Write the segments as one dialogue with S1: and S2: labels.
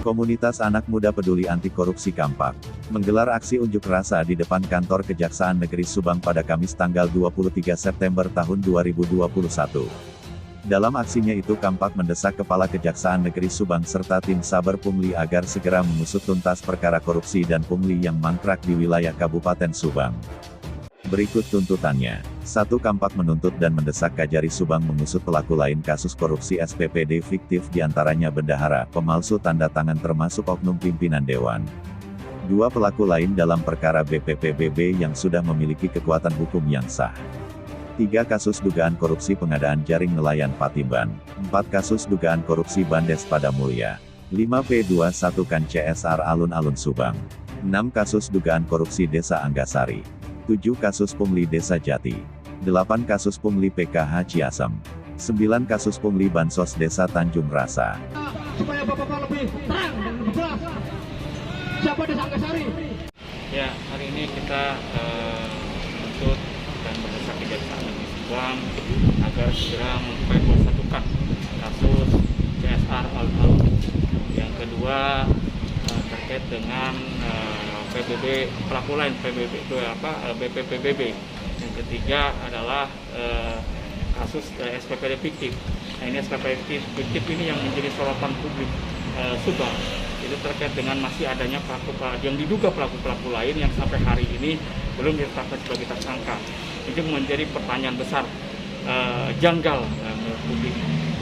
S1: Komunitas Anak Muda Peduli Anti Korupsi Kampak menggelar aksi unjuk rasa di depan kantor Kejaksaan Negeri Subang pada Kamis tanggal 23 September tahun 2021. Dalam aksinya itu Kampak mendesak Kepala Kejaksaan Negeri Subang serta tim Saber Pungli agar segera mengusut tuntas perkara korupsi dan pungli yang mangkrak di wilayah Kabupaten Subang. Berikut tuntutannya. 1. Kampak menuntut dan mendesak Kajari Subang mengusut pelaku lain kasus korupsi SPPD fiktif diantaranya bendahara, pemalsu tanda tangan termasuk oknum pimpinan Dewan. 2. Pelaku lain dalam perkara BPPBB yang sudah memiliki kekuatan hukum yang sah. 3. Kasus dugaan korupsi pengadaan jaring nelayan Patimban. 4. Kasus dugaan korupsi Bandes Pada Mulya. 5. P21 CSR Alun-Alun Subang. 6. Kasus dugaan korupsi Desa Anggasari. 7. Kasus pungli Desa Jati. 8. Kasus pungli PKH Ciasem. 9. Kasus pungli Bansos Desa Tanjung Rasa.
S2: Supaya Bapak lebih terang dan jelas siapa Desa Anggasari.
S3: Ya, hari ini kita menuntut dan mendesak Kejaksaan Negeri Subang agar segera mempersatukan kasus CSR Alun-Alun. Yang kedua terkait dengan PBB pelaku lain BPPBB. Yang ketiga adalah kasus SPPD fiktif. Nah, ini SPPD fiktif ini yang menjadi sorotan publik Subang. Itu terkait dengan masih adanya pelaku yang diduga pelaku lain yang sampai hari ini belum ditetapkan sebagai tersangka. Itu menjadi pertanyaan besar janggal publik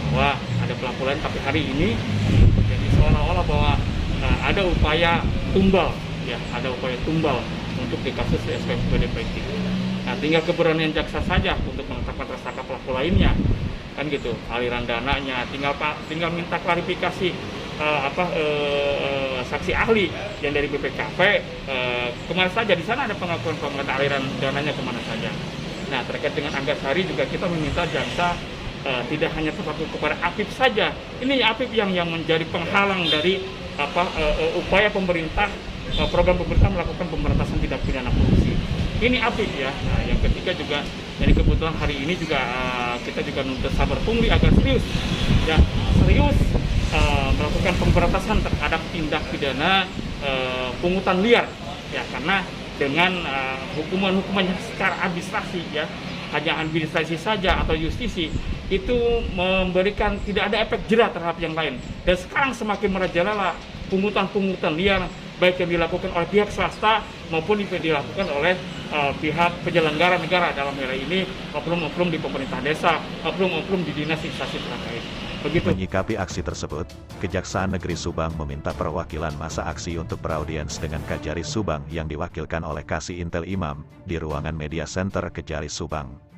S3: bahwa ada pelaku lain tapi hari ini jadi seolah-olah bahwa ada upaya tumbal. Ya, ada upaya tumbal untuk di kasus SPPD fiktif. Nah, tinggal keberanian jaksa saja untuk menetapkan tersangka pelaku lainnya, kan gitu. Aliran dananya, tinggal minta klarifikasi saksi ahli yang dari BPKP kemana saja. Di sana ada pengakuan aliran dananya kemana saja. Nah, terkait dengan Anggasari juga kita meminta jaksa tidak hanya terpaku kepada Apip saja. Ini Apip yang menjadi penghalang dari upaya pemerintah. Program pemerintah melakukan pemberantasan tindak pidana korupsi. Ini Apip ya. Nah, yang ketiga juga, jadi kebetulan hari ini juga kita juga nuntut Saber Pungli agar serius melakukan pemberantasan terhadap tindak pidana pungutan liar ya, karena dengan hukuman yang secara administrasi ya, hanya administrasi saja atau justisi itu memberikan tidak ada efek jerah terhadap yang lain, dan sekarang semakin merajalela pungutan liar baik yang dilakukan oleh pihak swasta maupun yang dilakukan oleh pihak penyelenggara negara, dalam hal ini oknum-oknum di pemerintah desa, oknum-oknum di dinas instansi terkait. Begitu.
S1: Menyikapi aksi tersebut, Kejaksaan Negeri Subang meminta perwakilan masa aksi untuk beraudiens dengan Kajari Subang yang diwakilkan oleh Kasih Intel Imam di ruangan Media Center Kejari Subang.